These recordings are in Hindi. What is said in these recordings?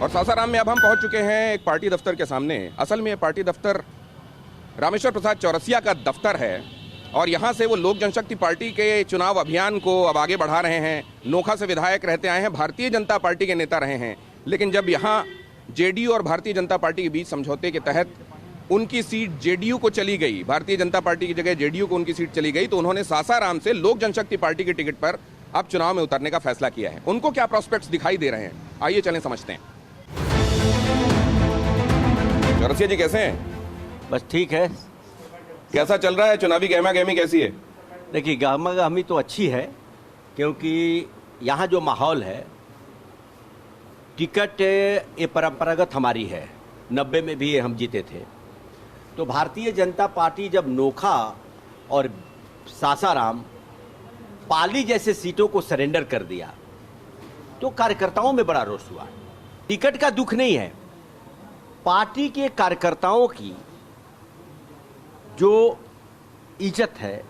और सासाराम में अब हम पहुंच चुके हैं एक पार्टी दफ्तर के सामने। असल में ये पार्टी दफ्तर रामेश्वर प्रसाद चौरसिया का दफ्तर है और यहाँ से वो लोक जनशक्ति पार्टी के चुनाव अभियान को अब आगे बढ़ा रहे हैं। नोखा से विधायक रहते आए हैं, भारतीय जनता पार्टी के नेता रहे हैं, लेकिन जब यहाँ जेडीयू और भारतीय जनता पार्टी के बीच समझौते के तहत उनकी सीट जेडीयू को चली गई, भारतीय जनता पार्टी की जगह जेडीयू को उनकी सीट चली गई, तो उन्होंने सासाराम से लोक जनशक्ति पार्टी के टिकट पर अब चुनाव में उतरने का फैसला किया है। उनको क्या प्रोस्पेक्ट्स दिखाई दे रहे हैं, आइए चलें समझते हैं। चौरसिया जी कैसे हैं? बस ठीक है। कैसा चल रहा है चुनावी गहमा गहमी कैसी है? देखिए गहमा गहमी तो अच्छी है, क्योंकि यहाँ जो माहौल है, टिकट ये परंपरागत हमारी है, 90 में भी हम जीते थे। तो भारतीय जनता पार्टी जब नोखा और सासाराम, पाली जैसे सीटों को सरेंडर कर दिया तो कार्यकर्ताओं में बड़ा रोष हुआ। टिकट का दुख नहीं है, पार्टी के कार्यकर्ताओं की जो इज्जत है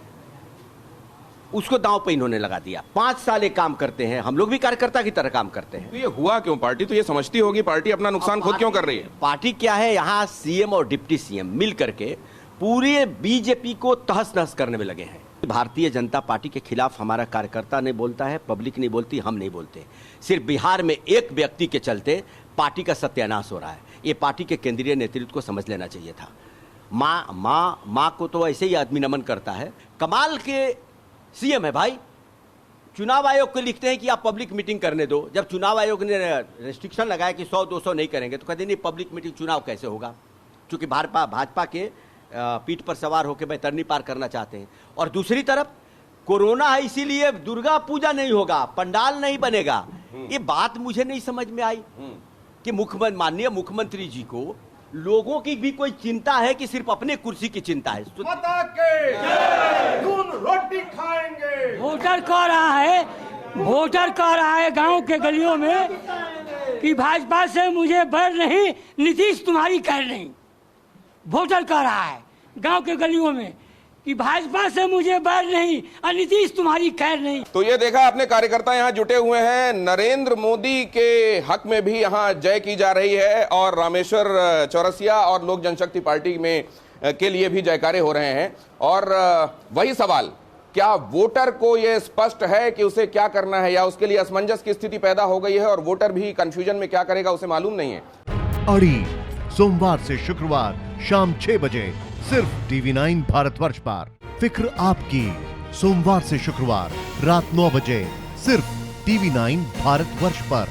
उसको दांव पे इन्होंने लगा दिया। 5 साल एक काम करते हैं, हम लोग भी कार्यकर्ता की तरह काम करते हैं। तो ये हुआ क्यों? पार्टी तो ये समझती होगी पार्टी अपना नुकसान खुद क्यों कर रही है? पार्टी क्या है, यहाँ सीएम और डिप्टी सीएम मिल करके पूरे बीजेपी को तहस नहस करने में लगे हैं। भारतीय जनता पार्टी के खिलाफ हमारा कार्यकर्ता नहीं बोलता है, पब्लिक नहीं बोलती, हम नहीं बोलते। सिर्फ बिहार में एक व्यक्ति के चलते पार्टी का सत्यानाश हो रहा है। ये पार्टी के केंद्रीय नेतृत्व को समझ लेना चाहिए था। माँ को तो ऐसे ही आदमी नमन करता है। कमाल के सीएम है भाई। चुनाव आयोग को लिखते हैं कि आप पब्लिक मीटिंग करने दो। जब चुनाव आयोग ने रेस्ट्रिक्शन लगाया कि 100-200 नहीं करेंगे, तो कहते नहीं पब्लिक मीटिंग चुनाव कैसे होगा, क्योंकि भाजपा के पीठ पर सवार होकर बैतरनी पार करना चाहते हैं। और दूसरी तरफ कोरोना है, इसीलिए दुर्गा पूजा नहीं होगा, पंडाल नहीं बनेगा। ये बात मुझे नहीं समझ में आई कि माननीय मुख्यमंत्री जी को लोगों की भी कोई चिंता है कि सिर्फ अपने कुर्सी की चिंता है। माता के दूध रोटी खाएंगे। वोटर कह रहा है गांव के गलियों में कि भाजपा से मुझे बैर नहीं, नीतीश तुम्हारी खैर नहीं। वोटर कह रहा है गांव के गलियों में कि भाजपा से मुझे बैर नहीं और नीतीश तुम्हारी खैर नहीं। तो ये देखा आपने, कार्यकर्ता यहाँ जुटे हुए हैं। नरेंद्र मोदी के हक में भी यहाँ जय की जा रही है और रामेश्वर चौरसिया और लोक जनशक्ति पार्टी में के लिए भी जयकारे हो रहे हैं। और वही सवाल, क्या वोटर को यह स्पष्ट है कि उसे क्या करना है, या उसके लिए असमंजस की स्थिति पैदा हो गई है और वोटर भी कंफ्यूजन में क्या करेगा उसे मालूम नहीं है। अड़ी सोमवार से शुक्रवार शाम 6 बजे सिर्फ TV9 भारतवर्ष पर। फिक्र आपकी, सोमवार से शुक्रवार रात 9 बजे सिर्फ TV9 भारतवर्ष पर।